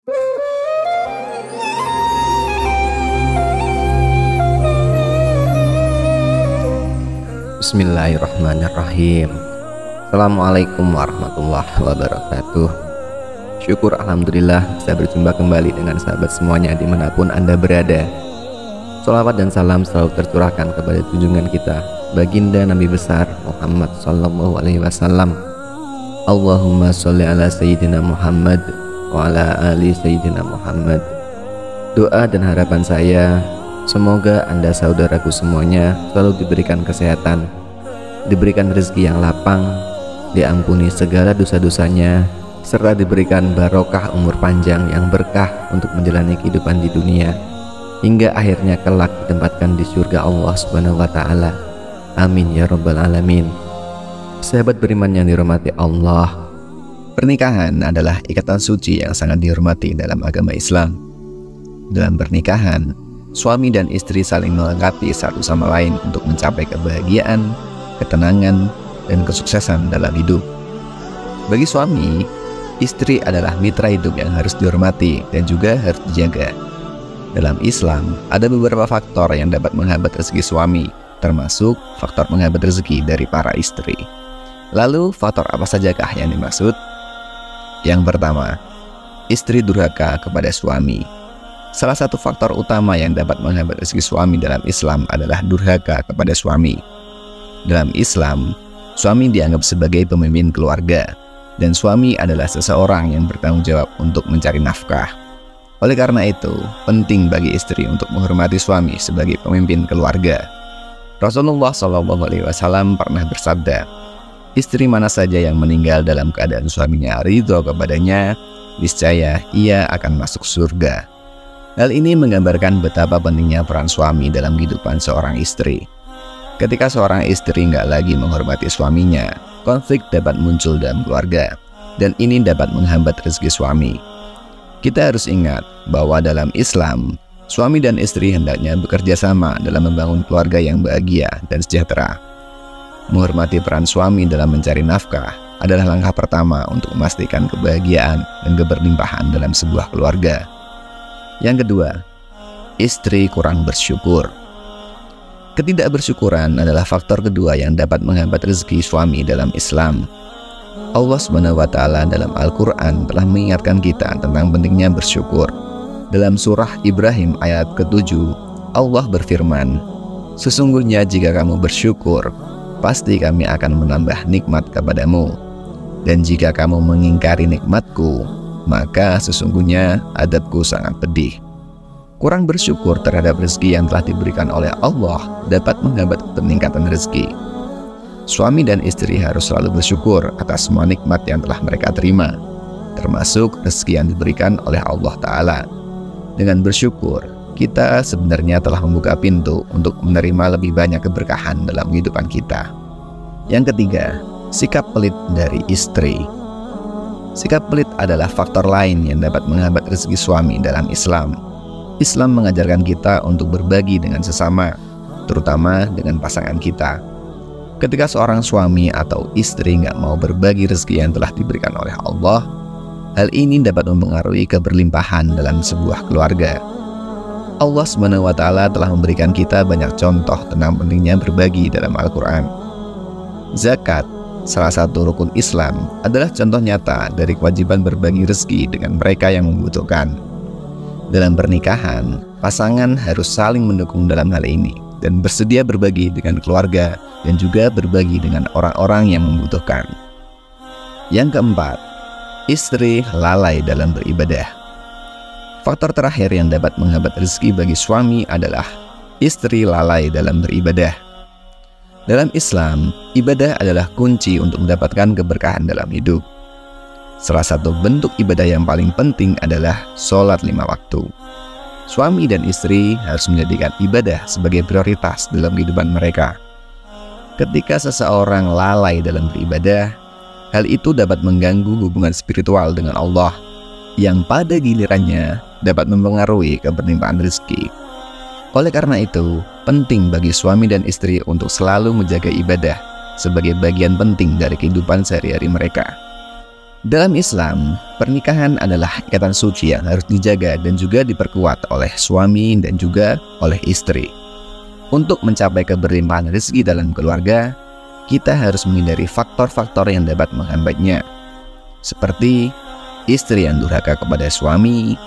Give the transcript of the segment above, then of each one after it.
Bismillahirrahmanirrahim. Assalamualaikum warahmatullahi wabarakatuh. Syukur alhamdulillah bisa berjumpa kembali dengan sahabat semuanya dimanapun Anda berada. Sholawat dan salam selalu tercurahkan kepada junjungan kita, baginda Nabi besar Muhammad sallallahu alaihi wasallam. Allahumma sholli ala sayyidina Muhammad wa ala ali sayyidina Muhammad. Doa dan harapan saya, semoga Anda saudaraku semuanya selalu diberikan kesehatan, diberikan rezeki yang lapang, diampuni segala dosa-dosanya, serta diberikan barokah umur panjang yang berkah untuk menjalani kehidupan di dunia, hingga akhirnya kelak ditempatkan di surga Allah Subhanahu wa Ta'ala. Amin ya Rabbal Alamin. Sahabat beriman yang dirahmati Allah, pernikahan adalah ikatan suci yang sangat dihormati dalam agama Islam. Dalam pernikahan, suami dan istri saling melengkapi satu sama lain untuk mencapai kebahagiaan, ketenangan, dan kesuksesan dalam hidup. Bagi suami, istri adalah mitra hidup yang harus dihormati dan juga harus dijaga. Dalam Islam, ada beberapa faktor yang dapat menghambat rezeki suami, termasuk faktor menghambat rezeki dari para istri. Lalu, faktor apa sajakah yang dimaksud? Yang pertama, istri durhaka kepada suami. Salah satu faktor utama yang dapat menghambat rezeki suami dalam Islam adalah durhaka kepada suami. Dalam Islam, suami dianggap sebagai pemimpin keluarga, dan suami adalah seseorang yang bertanggung jawab untuk mencari nafkah. Oleh karena itu, penting bagi istri untuk menghormati suami sebagai pemimpin keluarga. Rasulullah SAW pernah bersabda, istri mana saja yang meninggal dalam keadaan suaminya ridho kepadanya, niscaya ia akan masuk surga. Hal ini menggambarkan betapa pentingnya peran suami dalam kehidupan seorang istri. Ketika seorang istri nggak lagi menghormati suaminya, konflik dapat muncul dalam keluarga, dan ini dapat menghambat rezeki suami. Kita harus ingat bahwa dalam Islam, suami dan istri hendaknya bekerja sama dalam membangun keluarga yang bahagia dan sejahtera. Menghormati peran suami dalam mencari nafkah adalah langkah pertama untuk memastikan kebahagiaan dan keberlimpahan dalam sebuah keluarga. Yang kedua, istri kurang bersyukur. Ketidakbersyukuran adalah faktor kedua yang dapat menghambat rezeki suami dalam Islam. Allah Subhanahu wa Ta'ala dalam Al-Quran telah mengingatkan kita tentang pentingnya bersyukur. Dalam surah Ibrahim ayat ke-7, Allah berfirman, sesungguhnya jika kamu bersyukur, pasti kami akan menambah nikmat kepadamu. Dan jika kamu mengingkari nikmatku, maka sesungguhnya adabku sangat pedih. Kurang bersyukur terhadap rezeki yang telah diberikan oleh Allah dapat menghambat peningkatan rezeki. Suami dan istri harus selalu bersyukur atas semua nikmat yang telah mereka terima, termasuk rezeki yang diberikan oleh Allah Ta'ala. Dengan bersyukur, kita sebenarnya telah membuka pintu untuk menerima lebih banyak keberkahan dalam kehidupan kita. Yang ketiga, sikap pelit dari istri. Sikap pelit adalah faktor lain yang dapat menghambat rezeki suami dalam Islam. Islam mengajarkan kita untuk berbagi dengan sesama, terutama dengan pasangan kita. Ketika seorang suami atau istri nggak mau berbagi rezeki yang telah diberikan oleh Allah, hal ini dapat mempengaruhi keberlimpahan dalam sebuah keluarga. Allah Subhanahu wa Ta'ala telah memberikan kita banyak contoh tentang pentingnya berbagi dalam Al-Quran. Zakat, salah satu rukun Islam, adalah contoh nyata dari kewajiban berbagi rezeki dengan mereka yang membutuhkan. Dalam pernikahan, pasangan harus saling mendukung dalam hal ini dan bersedia berbagi dengan keluarga dan juga berbagi dengan orang-orang yang membutuhkan. Yang keempat, istri lalai dalam beribadah. Faktor terakhir yang dapat menghambat rezeki bagi suami adalah istri lalai dalam beribadah. Dalam Islam, ibadah adalah kunci untuk mendapatkan keberkahan dalam hidup. Salah satu bentuk ibadah yang paling penting adalah sholat 5 waktu. Suami dan istri harus menjadikan ibadah sebagai prioritas dalam kehidupan mereka. Ketika seseorang lalai dalam beribadah, hal itu dapat mengganggu hubungan spiritual dengan Allah, yang pada gilirannya dapat mempengaruhi keberlimpahan rezeki. Oleh karena itu, penting bagi suami dan istri untuk selalu menjaga ibadah sebagai bagian penting dari kehidupan sehari-hari mereka. Dalam Islam, pernikahan adalah ikatan suci yang harus dijaga dan juga diperkuat oleh suami dan juga oleh istri. Untuk mencapai keberlimpahan rezeki dalam keluarga, kita harus menghindari faktor-faktor yang dapat menghambatnya, seperti istri yang durhaka kepada suami,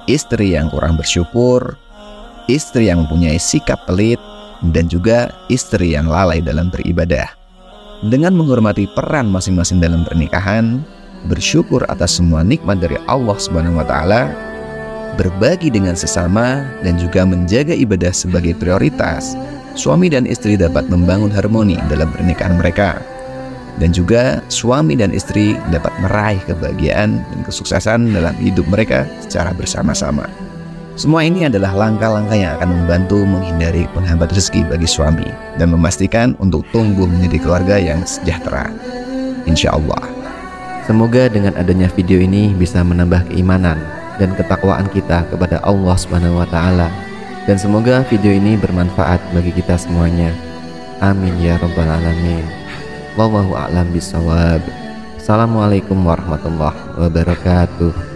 istri yang kurang bersyukur, istri yang mempunyai sikap pelit, dan juga istri yang lalai dalam beribadah. Dengan menghormati peran masing-masing dalam pernikahan, bersyukur atas semua nikmat dari Allah Subhanahu wa Ta'ala, berbagi dengan sesama, dan juga menjaga ibadah sebagai prioritas, suami dan istri dapat membangun harmoni dalam pernikahan mereka. Dan juga suami dan istri dapat meraih kebahagiaan dan kesuksesan dalam hidup mereka secara bersama-sama. Semua ini adalah langkah-langkah yang akan membantu menghindari penghambat rezeki bagi suami dan memastikan untuk tumbuh menjadi keluarga yang sejahtera, insya Allah. Semoga dengan adanya video ini bisa menambah keimanan dan ketakwaan kita kepada Allah Subhanahu wa Ta'ala, dan semoga video ini bermanfaat bagi kita semuanya. Amin ya rabbal alamin. Wallahu a'lam bishawab. Assalamualaikum warahmatullahi wabarakatuh.